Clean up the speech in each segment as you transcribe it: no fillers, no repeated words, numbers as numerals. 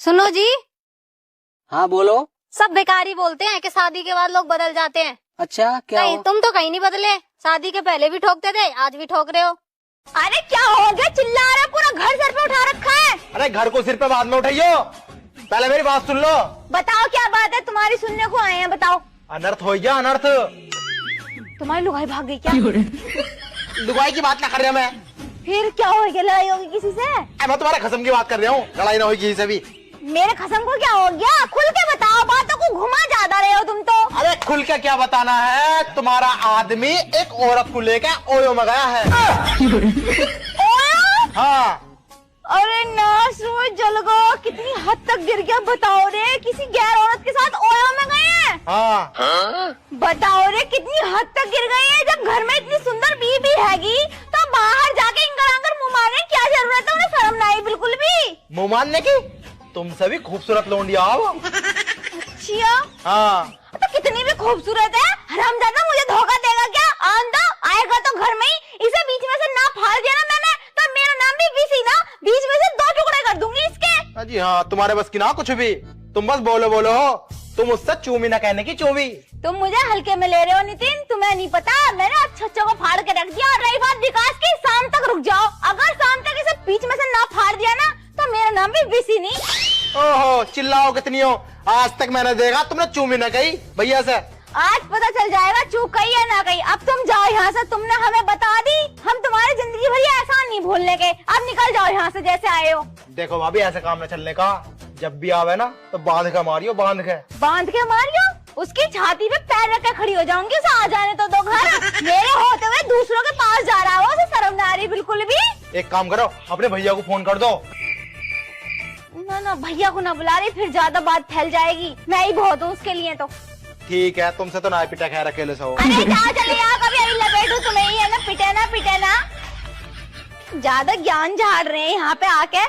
सुनो जी। हाँ बोलो। सब बेकारी बोलते हैं कि शादी के बाद लोग बदल जाते हैं। अच्छा क्या नहीं, हो? तुम तो कहीं नहीं बदले। शादी के पहले भी ठोकते थे, आज भी ठोक रहे हो। अरे क्या हो गया, चिल्ला रहे, पूरा घर सर पे उठा रखा है। अरे घर को सिर पे बाद में उठाइयो, पहले मेरी बात सुन लो। बताओ क्या बात है, तुम्हारी सुनने को आए हैं, बताओ। अनर्थ हो गया, अनर्थ। तुम्हारी लुगाई भाग गई क्या? लुगाई की बात ना कर रहा मैं। फिर क्या हो गया, लड़ाई होगी किसी से? मैं तुम्हारे खसम की बात कर रहा हूँ, लड़ाई ना होगी किसी से भी। मेरे खसम को क्या हो गया, खुल के बताओ, बातों को घुमा ज्यादा रहे हो तुम तो। अरे खुल के क्या बताना है, तुम्हारा आदमी एक औरत को लेकर ओयो में गया है। ओयो? हाँ। अरे नाश जल गो, कितनी हद तक गिर गया बताओ रे, किसी गैर औरत के साथ ओयो में गए हैं? हाँ। बताओ रे, कितनी हद तक गिर गई है। जब घर में इतनी सुंदर बीबी हैगी तो बाहर जाके इंकर मुंह मारने की क्या जरूरत है, उन्हें शर्म ना आई बिल्कुल भी। मुंह मारने की? तुमसे भी खूबसूरत लोंडिया हो। अच्छा हाँ। तो कितनी भी खूबसूरत है, हरामजादा मुझे धोखा देगा क्या? आंदा आएगा तो घर में ही, इसे बीच में से ना फाड़ दिया ना मैंने तो मेरा नाम भी बीसी ना, बीच में से 2 टुकड़े कर दूंगी इसके। जी हाँ, तुम्हारे बस की ना कुछ भी, तुम बस बोलो बोलो हो। तुम उससे चूमी ना कहने की चूमी। तुम मुझे हल्के में ले रहे हो नितिन, तुम्हें नहीं पता मैंने अच्छे को फाड़ के रख दिया। और रही बात विकास की, शाम तक रुक जाओ, अगर शाम तक इसे बीच में से ना फाड़ दिया ना तो मेरा नाम भी बीसी नहीं। ओहो, चिल्लाओ कितनी हो, आज तक मैंने देखा तुमने चूमी ना कही भैया से। आज पता चल जाएगा चूक कही या ना कही। अब तुम जाओ यहाँ से, तुमने हमें बता दी, हम तुम्हारी जिंदगी भर एहसान नहीं भूलने के। अब निकल जाओ यहाँ से जैसे आए हो। देखो भाभी, ऐसे काम न चलने का, जब भी आवे ना तो बांध के मारियो, बांध के। बांध के मारियो? उसकी छाती पे पैर रख के खड़ी हो जाऊंगी, उसे आ जाने तो दो घर। मेरे होते हुए दूसरों के पास जा रहा हो, उसे शर्म ना आ रही बिल्कुल भी। एक काम करो, अपने भैया को फोन कर दो। ना ना, भैया को ना बुला रही, फिर ज्यादा बात फैल जाएगी, मैं ही बहुत हूँ उसके लिए। तो ठीक है, तुमसे तो ना पिटा खैर अकेले से हो। अरे जा चले यार, कभी यही लपेटू तुम्हें ही है ना, पिटे ना पिटे ना। ज्यादा ज्ञान झाड़ रहे हैं यहाँ पे आके।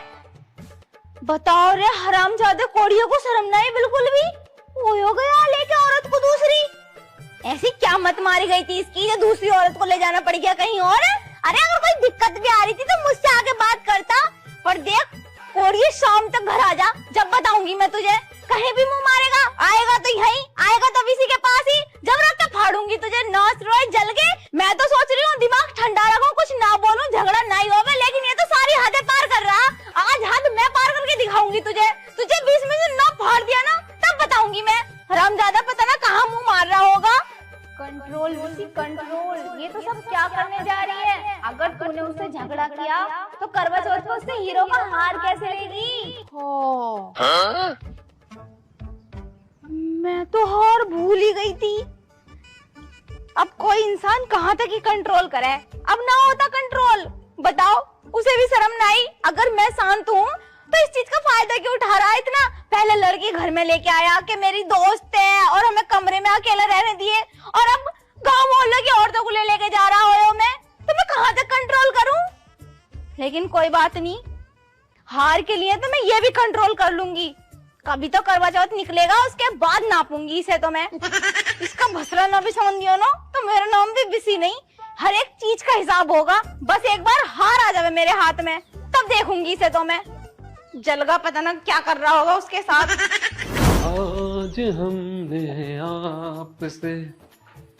बताओ रे हरामजादे, कोड़ियों को शर्म नहीं बिल्कुल भी। वो हो गया लेके औरत को दूसरी। ऐसी क्या मत मारी गई थी इसकी जो दूसरी औरत को ले जाना पड़ गया कहीं और? अरे अगर कोई दिक्कत भी आ रही थी तो मुझसे आके बात करता। पर देख कोड़िए, शाम तक घर आ जा, जब बताऊंगी मैं तुझे। कहीं भी मुंह मारेगा, आएगा तो यहीं, आएगा तो इसी के पास ही, जब रख के फाड़ूंगी तुझे। नाच रोए जल के। मैं तो सोच रही हूँ दिमाग ठंडा रखूं, कुछ ना बोलूं, झगड़ा नहीं होगा, लेकिन ये तो सारी हदें पार कर रहा। आज हद मैं पार करके दिखाऊंगी तुझे। तुझे बीच में से ना फाड़ दिया ना तब बताऊंगी मैं। हरामजादा पता ना कहाँ मुंह मार रहा होगा। कंट्रोल उसी कंट्रोल, ये तो सब क्या करने जा रही है? अगर तूने उससे झगड़ा किया तो करवा चौथ को उससे हीरो का हार कैसे लेगी? हो मैं तो हार भूल ही गई थी। अब कोई इंसान कहाँ तक ही कंट्रोल करे, अब ना होता कंट्रोल। बताओ, उसे भी शर्म ना आई? अगर मैं शांत हूँ तो इस चीज का फायदा क्यों उठा रहा है इतना? पहले लड़की घर में लेके आया कि मेरी दोस्त है और हमें कमरे में अकेला रहने दिए, और अब गांव मोहल्ले की औरतों को लेके जा रहा हो मैं। तो मैं कहाँ तक कंट्रोल करूं? लेकिन कोई बात नहीं, हार के लिए तो मैं ये भी कंट्रोल कर लूंगी। कभी तो करवा चौथ निकलेगा, उसके बाद नापूंगी इसे तो मैं। इसका भसरा ना भी समझ दिया ना तो मेरा नाम भी बिसी नहीं। हर एक चीज का हिसाब होगा, बस एक बार हार आ जावे मेरे हाथ में, तब देखूंगी इसे तो मैं। जलगा पता ना क्या कर रहा होगा उसके साथ। आज हमने आपसे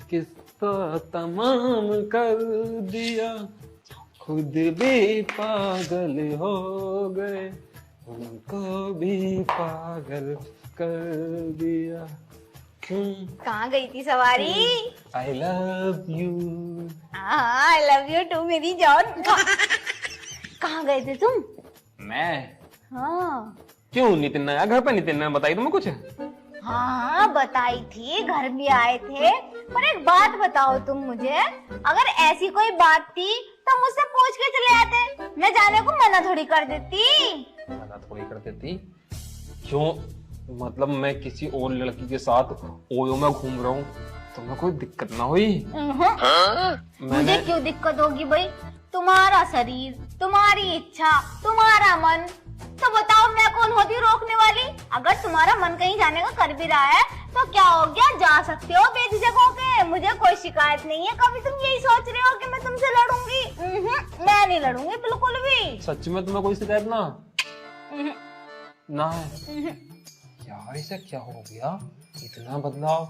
किस्सा तमाम कर दिया, खुद भी पागल हो गए, उनको भी पागल कर दिया। कहाँ गई थी सवारी? I love you. I love you too मेरी जान। कहाँ गए थे तुम? मैं? हाँ। क्यों, नितिन नया घर पे? नितिन ने बताई तुम्हें कुछ? हाँ बताई थी, घर भी आए थे। पर एक बात बताओ तुम मुझे, अगर ऐसी कोई बात थी तो मुझसे पूछ के चले आते, मैं जाने को मना थोड़ी कर देती। मना थोड़ी कर देती? क्यों, मतलब मैं किसी और लड़की के साथ ओयो में घूम रहा हूँ, तुम्हें कोई दिक्कत ना हुई? मुझे क्यों दिक्कत होगी भाई? तुम्हारा शरीर, तुम्हारी इच्छा, तुम्हारा मन, तो बताओ मैं कौन होती रोकने वाली? अगर तुम्हारा मन कहीं जाने का कर भी रहा है तो क्या हो गया, जा सकते हो बेझिझक होके, मुझे कोई शिकायत नहीं है। कभी तुम यही सोच रहे हो कि मैं तुमसे लड़ूंगी? मैं नहीं लड़ूंगी बिल्कुल भी। सच में तुम्हें कोई शिकायत ना? ना है। यार इसे क्या हो गया, इतना बदलाव,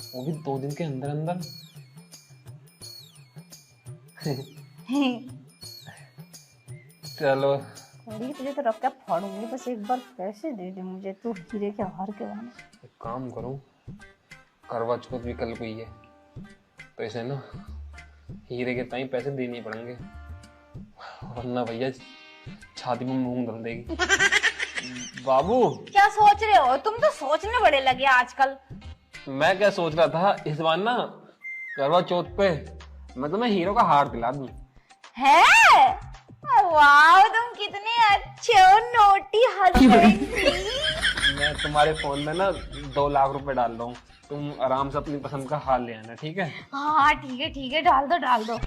वो भी 2 दिन के अंदर अंदर। चलो कौड़ी तुझे तो रख के फाड़ूंगी, बस एक बार पैसे दे दे मुझे तू हीरे के हार के बहाने। एक काम करो, करवा चौथ भी कल को ही है, तो इसे ना हीरे के ताई पैसे देने ही पड़ेंगे, वरना भैया छाती में मूंग धर देगी। बाबू क्या सोच रहे हो तुम, तो सोचने बड़े लगे आजकल। मैं क्या सोच रहा था, इस बार ना करवा चौथ पे मैं तुम्हें हीरो का हार दिला दूं। है वाह, तुम कितने अच्छे हो, नोटी हस्बैंड। मैं तुम्हारे फोन में ना 2 लाख रुपए डाल रहा हूँ, तुम आराम से अपनी पसंद का हार ले आना, ठीक है? हाँ ठीक है, डाल दो डाल दो।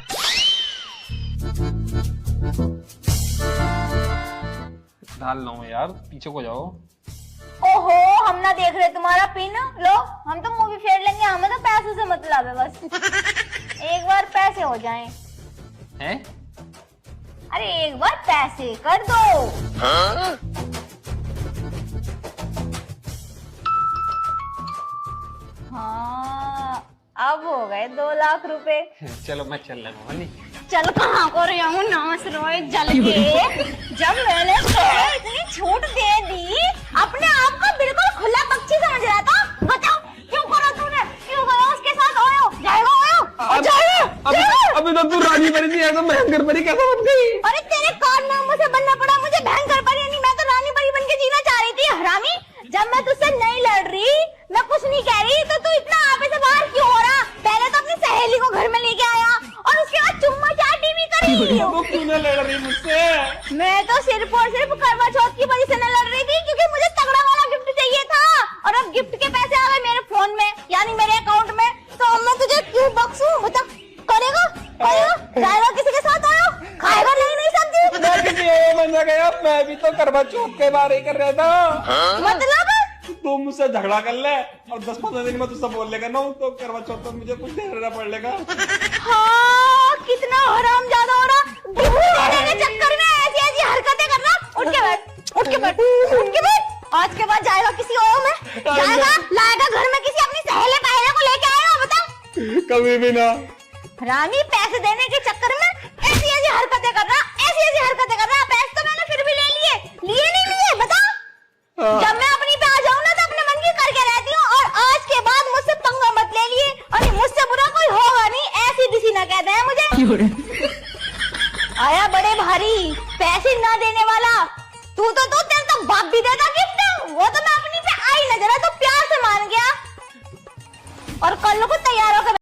डाल लो यार, पीछे को जाओ। ओहो, हम ना देख रहे तुम्हारा पिन। लो, हम तो मूवी फेर लेंगे, हमें तो पैसों से मतलब है बस। एक बार पैसे हो जाएं। हैं? अरे एक बार पैसे कर दो। हाँ, अब हो गए 2 लाख रुपए। चलो मैं चल रहा हूँ। चल कहाँ को रही हूँ नास रोए जल के। जब मैंने तुम्हें इतनी छूट दे दी, अपने आप को बिल्कुल खुला पक्षी समझ रहा था। बताओ क्यों करा तूने, क्यों करा उसके साथ? ओयो जाएगा, ओयो जाएगा। अभी तो तू राजी परी थी, ऐसा भयंकर परी कैसे बन गई? अरे तेरे कारनामों से बनना पड़ा मुझे भयंकर परी, नहीं मैं तो रानी परी बन के जीना चाह रही थी। हरामी, जब मैं तुझसे नहीं लड़ रही, मैं कुछ नहीं कह रही, तो तू इतना आपे से बाहर क्यों हो रहा? पहले तो अपनी सहेली को घर में लेके आया और उसके बाद चुम्मा चाटी भी करी। तो क्यों ना लड़ रही मुझसे? मैं तो सिर्फ और सिर्फ करवा चौथ की वजह से न लड़ रही थी, क्योंकि मुझे तगड़ा वाला गिफ्ट चाहिए था, और अब गिफ्ट के पैसे आ गए मेरे फोन में, यानी मेरे अकाउंट में, तो अब मैं तुझे क्यों बख्शूं? बता, करेगा जाएगा किसी के साथ, आयो खाएगा नहीं सब्जी? मैं किसी और बन गया, मैं भी तो करवा चौथ के बारे कर रहा था। मतलब तुम मुझसे झगड़ा कर ले और 10-15 दिन में तुझसे बोल लेगा ना, तो करवा चौथ तो मुझे कुछ देना पड़ लेगा। हाँ, कितना हराम ज्यादा हो रहा, गिफ्ट देने के चक्कर में ऐसी ऐसी हरकतें कर रहा। उठ के बैठ, उठ के बैठ, उठ के बैठ। आज के बाद जाएगा किसी और में, जाएगा लाएगा घर में किसी अपनी सहेली पहले को लेके आएगा। बता, कभी भी ना। रानी पैसे देने के चक्कर में ऐसी ऐसी हरकतें कर रहा, ऐसी ऐसी हरकतें कर रहा। पैसे तो मैंने फिर भी ले लिए, लिए नहीं लिए? बता, जब मैं अपनी पे आ जाऊं ना तो अपने मन की करके रहती हूँ, और आज के बाद मुझसे पंगा मत ले लिए, और मुझसे बुरा कोई होगा नहीं, ऐसी बिसी ना कहते हैं मुझे। आया बड़े भारी, पैसे ना देने वाला तू तो तेरे तो बाप भी देता गिफ्ट, वो तो मैं अपनी पे आई नजर, तो प्यार से मान गया। और कल को तैयार होकर